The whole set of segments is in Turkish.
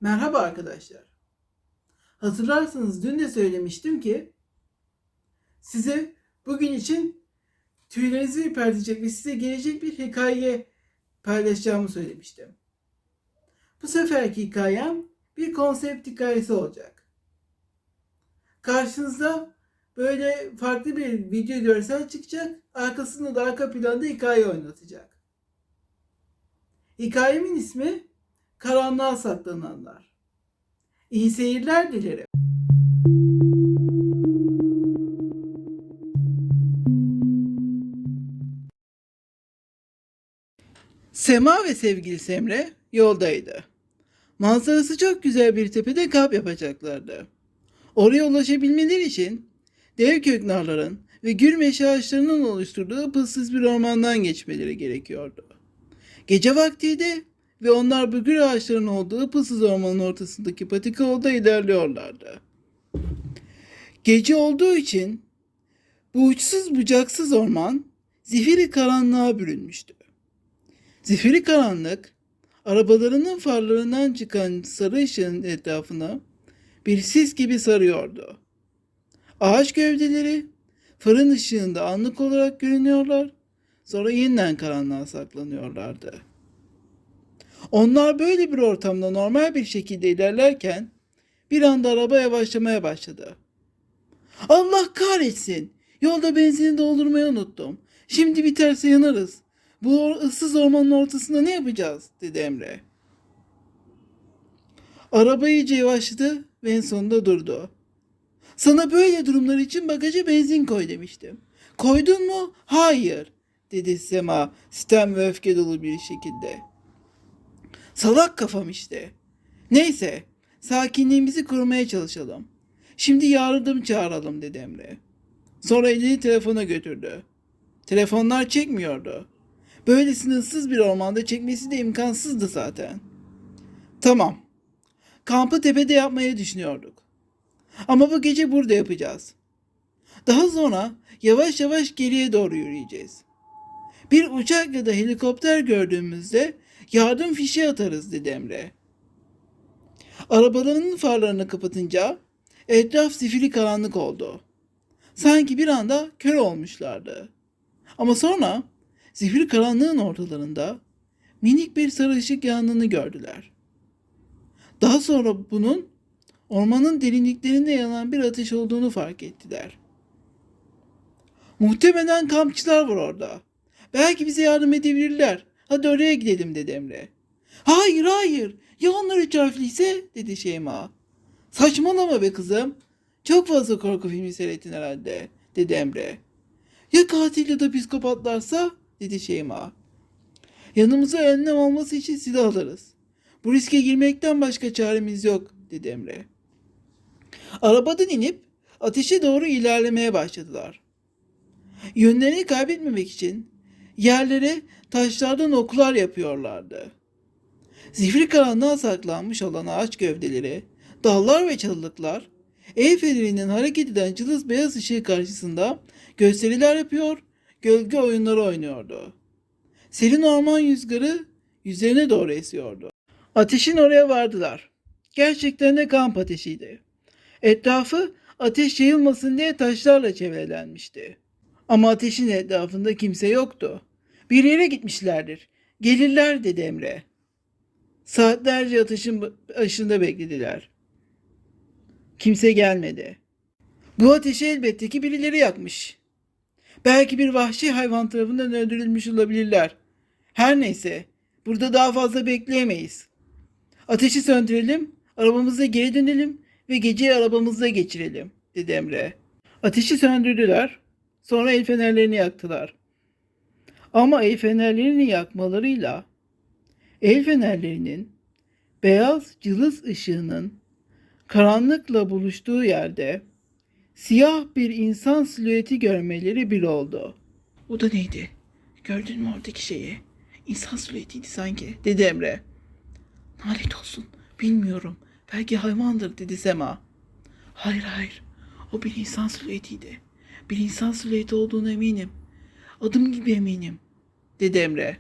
Merhaba arkadaşlar. Hatırlarsanız dün de söylemiştim ki size bugün için tüylerinizi ürpertecek ve size gelecek bir hikaye paylaşacağımı söylemiştim. Bu seferki hikayem bir konsept hikayesi olacak. Karşınızda böyle farklı bir video görsel çıkacak, arkasında da arka planda hikaye oynatacak. Hikayemin ismi Karanlığa Saklananlar. İyi seyirler dilerim. Sema ve sevgilisi Emre yoldaydı. Manzarası çok güzel bir tepede kamp yapacaklardı. Oraya ulaşabilmeleri için dev köknarların ve gür meşe ağaçlarının oluşturduğu pıssız bir ormandan geçmeleri gerekiyordu. Gece vaktiydi ve onlar bu gür ağaçların olduğu pıssız ormanın ortasındaki patika yolda ilerliyorlardı. Gece olduğu için bu uçsuz bucaksız orman zifiri karanlığa bürünmüştü. Zifiri karanlık, arabalarının farlarından çıkan sarı ışığın etrafına bir sis gibi sarıyordu. Ağaç gövdeleri fırın ışığında anlık olarak görünüyorlar, sonra yeniden karanlığa saklanıyorlardı. Onlar böyle bir ortamda normal bir şekilde ilerlerken bir anda araba yavaşlamaya başladı. Allah kahretsin! Yolda benzini doldurmayı unuttum. Şimdi biterse yanarız. Bu ıssız ormanın ortasında ne yapacağız? Dedi Emre. Araba iyice yavaşladı ve en sonunda durdu. Sana böyle durumlar için bagaja benzin koy demiştim. Koydun mu? Hayır, dedi Sema sitem ve öfke dolu bir şekilde. Salak kafam işte. Neyse, sakinliğimizi korumaya çalışalım. Şimdi yardım çağıralım dedi Emre. Sonra elini telefona götürdü. Telefonlar çekmiyordu. Böylesine ıssız bir ormanda çekmesi de imkansızdı zaten. Tamam, kampı tepede yapmayı düşünüyorduk. Ama bu gece burada yapacağız. Daha sonra yavaş yavaş geriye doğru yürüyeceğiz. Bir uçak ya da helikopter gördüğümüzde yardım fişi atarız dedi Emre. Arabalarının farlarını kapatınca etraf zifiri karanlık oldu. Sanki bir anda kör olmuşlardı. Ama sonra zifiri karanlığın ortalarında minik bir sarı ışık yandığını gördüler. Daha sonra bunun ormanın derinliklerinde yanan bir ateş olduğunu fark ettiler. Muhtemelen kampçılar var orada. Belki bize yardım edebilirler. Hadi oraya gidelim dedi Emre. Hayır hayır. Ya onlar üç harfliyse dedi Şeyma. Saçmalama be kızım. Çok fazla korku filmi seyrettin herhalde dedi Emre. Ya katil ya da psikopatlarsa dedi Şeyma. Yanımıza önlem olması için silah alırız. Bu riske girmekten başka çaremiz yok dedi Emre. Arabadan inip ateşe doğru ilerlemeye başladılar. Yönlerini kaybetmemek için yerlere taşlardan oklar yapıyorlardı. Zifiri karanlığa saklanmış olan ağaç gövdeleri, dallar ve çalılıklar, el fenerinin hareket eden cılız beyaz ışığı karşısında gösteriler yapıyor, gölge oyunları oynuyordu. Serin orman rüzgarı yüzlerine doğru esiyordu. Ateşin oraya vardılar. Gerçekten de kamp ateşiydi. Etrafı ateş yayılmasın diye taşlarla çevrelenmişti. Ama ateşin etrafında kimse yoktu. Bir yere gitmişlerdir. Gelirler dedi Emre. Saatlerce ateşin başında beklediler. Kimse gelmedi. Bu ateşi elbette ki birileri yakmış. Belki bir vahşi hayvan tarafından öldürülmüş olabilirler. Her neyse, burada daha fazla bekleyemeyiz. Ateşi söndürelim, arabamıza geri dönelim ve geceyi arabamızda geçirelim, dedi Emre. Ateşi söndürdüler, sonra el fenerlerini yaktılar. Ama el fenerlerini yakmalarıyla, el fenerlerinin beyaz cılız ışığının karanlıkla buluştuğu yerde siyah bir insan silüeti görmeleri bir oldu. O da neydi? Gördün mü oradaki şeyi? İnsan silüetiydi sanki, dedi Emre. Lanet olsun, bilmiyorum. Belki hayvandır, dedi Sema. Hayır hayır, o bir insan silüetiydi. Bir insan silüeti olduğuna eminim. Adım gibi eminim, dedi Emre.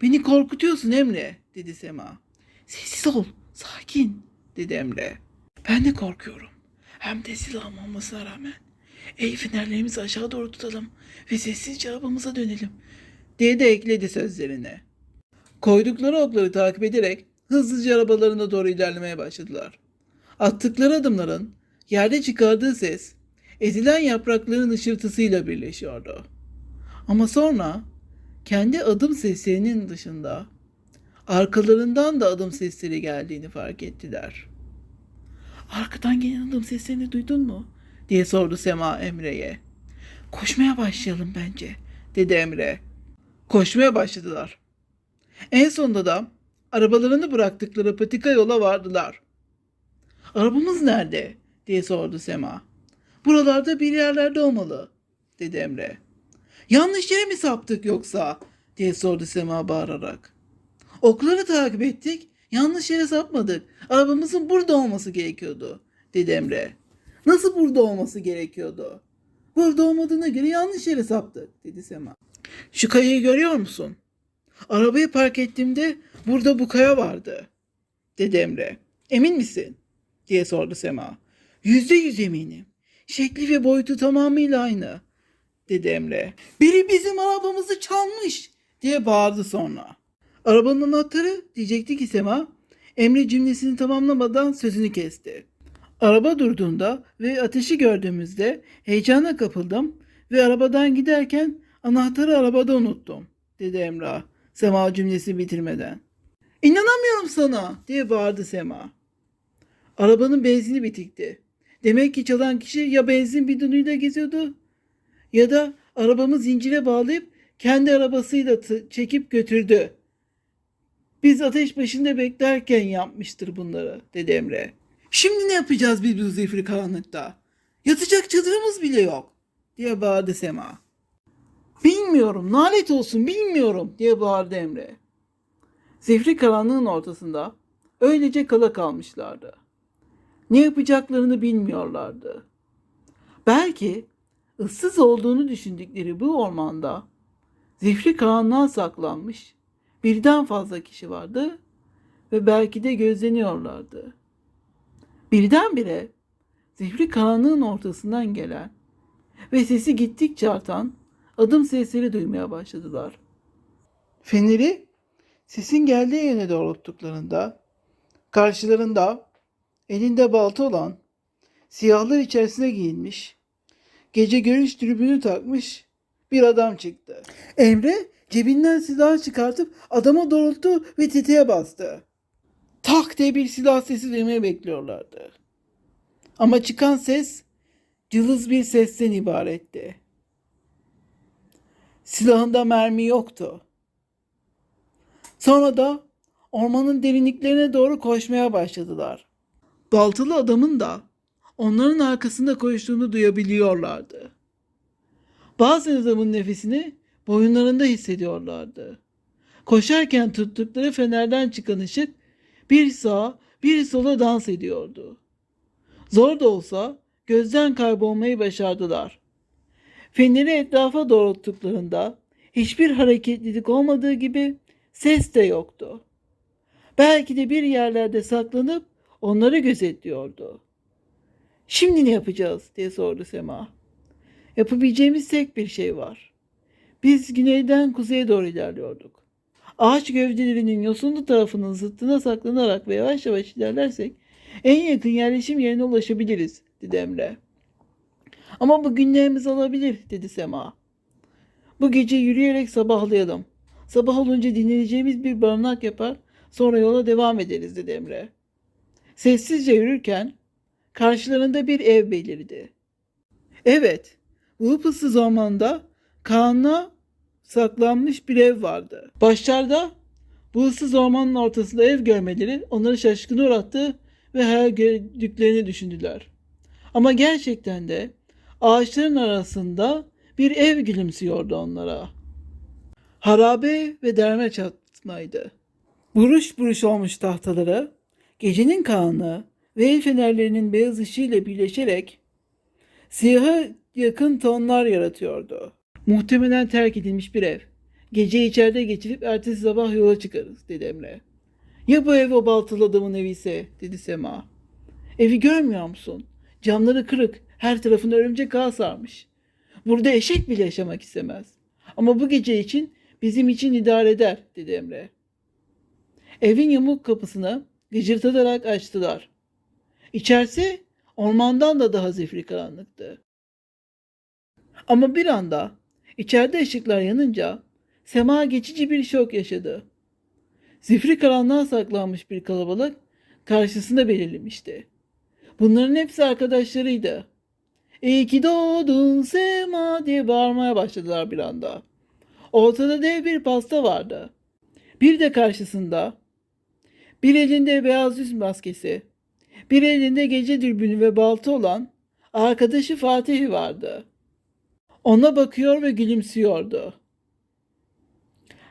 Beni korkutuyorsun Emre, dedi Sema. Sessiz ol, sakin. dedi Emre. Ben de korkuyorum. Hem de silahım olmasına rağmen. El fenerlerimizi aşağı doğru tutalım ve sessizce arabamıza dönelim diye de ekledi sözlerine. Koydukları okları takip ederek hızlıca arabalarına doğru ilerlemeye başladılar. Attıkları adımların yerde çıkardığı ses ezilen yaprakların ışırtısıyla birleşiyordu. Ama sonra kendi adım seslerinin dışında arkalarından da adım sesleri geldiğini fark ettiler. Arkadan gelen adım seslerini duydun mu? Diye sordu Sema Emre'ye. Koşmaya başlayalım bence, dedi Emre. Koşmaya başladılar. En sonunda da arabalarını bıraktıkları patika yola vardılar. Arabamız nerede? Diye sordu Sema. Buralarda bir yerlerde olmalı, dedi Emre. Yanlış yere mi saptık yoksa? Diye sordu Sema bağırarak. Okları takip ettik, yanlış yere sapmadık. Arabamızın burada olması gerekiyordu, dedi Emre. Nasıl burada olması gerekiyordu? Burada olmadığına göre yanlış yere saptık, dedi Sema. Şu kayayı görüyor musun? Arabayı park ettiğimde burada bu kaya vardı, dedi Emre. Emin misin? Diye sordu Sema. %100 eminim. Şekli ve boyutu tamamıyla aynı, dedi Emre. Biri bizim arabamızı çalmış, diye bağırdı sonra. Arabanın anahtarı diyecekti ki Sema, Emre cümlesini tamamlamadan sözünü kesti. Araba durduğunda ve ateşi gördüğümüzde heyecana kapıldım ve arabadan giderken anahtarı arabada unuttum, dedi Emrah, Sema cümlesini bitirmeden. İnanamıyorum sana, diye bağırdı Sema. Arabanın benzini bitikti. Demek ki çalan kişi ya benzin bidonuyla geziyordu ya da arabamı zincire bağlayıp kendi arabasıyla çekip götürdü. Biz ateş başında beklerken yapmıştır bunları, dedi Emre. Şimdi ne yapacağız biz bu zifiri karanlıkta? Yatacak çadırımız bile yok, diye bağırdı Sema. Bilmiyorum, lanet olsun bilmiyorum, diye bağırdı Emre. Zifiri karanlığın ortasında öylece kala kalmışlardı. Ne yapacaklarını bilmiyorlardı. Belki ıssız olduğunu düşündükleri bu ormanda zifiri karanlığa saklanmış birden fazla kişi vardı ve belki de gözleniyorlardı. Birdenbire zifiri karanlığın ortasından gelen ve sesi gittikçe artan adım sesleri duymaya başladılar. Feneri sesin geldiği yöne doğrulttuklarında karşılarında elinde balta olan, siyahlar içerisine giyinmiş, gece görüş tribünü takmış bir adam çıktı. Emre cebinden silahı çıkartıp adama doğrulttu ve tetiğe bastı. Tak diye bir silah sesi duymaya bekliyorlardı. Ama çıkan ses cılız bir sesten ibaretti. Silahında mermi yoktu. Sonra da ormanın derinliklerine doğru koşmaya başladılar. Baltalı adamın da onların arkasında koştuğunu duyabiliyorlardı. Bazı adamın nefesini boyunlarında hissediyorlardı. Koşarken tuttukları fenerden çıkan ışık bir sağa bir sola dans ediyordu. Zor da olsa gözden kaybolmayı başardılar. Feneri etrafa doğrulttuklarında hiçbir hareketlilik olmadığı gibi ses de yoktu. Belki de bir yerlerde saklanıp onları gözetliyordu. Şimdi ne yapacağız diye sordu Sema. Yapabileceğimiz tek bir şey var. Biz güneyden kuzeye doğru ilerliyorduk. Ağaç gövdelerinin yosunlu tarafının zıttına saklanarak ve yavaş yavaş ilerlersek en yakın yerleşim yerine ulaşabiliriz, dedi Emre. Ama bu günlerimiz alabilir, dedi Sema. Bu gece yürüyerek sabahlayalım. Sabah olunca dinleneceğimiz bir barınak yapar, sonra yola devam ederiz, dedi Emre. Sessizce yürürken karşılarında bir ev belirdi. Evet, bu ıpıssız ormanda Kaan'la saklanmış bir ev vardı. Başlarda bu ıssız ormanın ortasında ev görmeleri onları şaşkına uğrattı ve hayal gördüklerini düşündüler. Ama gerçekten de ağaçların arasında bir ev gülümsüyordu onlara. Harabe ve derme çatmaydı. Buruş buruş olmuş tahtaları, gecenin karanlığı ve el fenerlerinin beyaz ışığıyla birleşerek siyaha yakın tonlar yaratıyordu. Muhtemelen terk edilmiş bir ev. Geceyi içeride geçirip ertesi sabah yola çıkarız, dedi Emre. Ya bu ev o baltalı adamın evi ise, dedi Sema. Evi görmüyor musun? Camları kırık, her tarafını örümcek ağ sarmış. Burada eşek bile yaşamak istemez. Ama bu gece için bizim için idare eder, dedi Emre. Evin yamuk kapısını gıcırtadarak açtılar. İçerisi ormandan da daha zifiri karanlıktı. Ama bir anda içeride ışıklar yanınca Sema geçici bir şok yaşadı. Zifiri karanlığa saklanmış bir kalabalık karşısında belirlemişti. Bunların hepsi arkadaşlarıydı. İyi ki doğdun Sema diye bağırmaya başladılar bir anda. Ortada dev bir pasta vardı. Bir de karşısında bir elinde beyaz yüz maskesi, bir elinde gece dürbünü ve balta olan arkadaşı Fatih vardı. Ona bakıyor ve gülümsüyordu.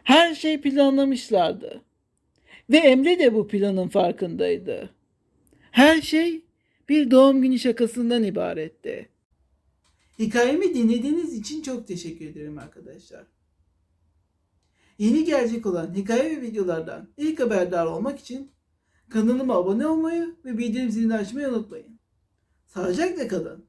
Her şey planlamışlardı. Ve Emre de bu planın farkındaydı. Her şey bir doğum günü şakasından ibaretti. Hikayemi dinlediğiniz için çok teşekkür ederim arkadaşlar. Yeni gelecek olan hikaye ve videolardan ilk haberdar olmak için kanalıma abone olmayı ve bildirim zilini açmayı unutmayın. Sağlıcakla kalın.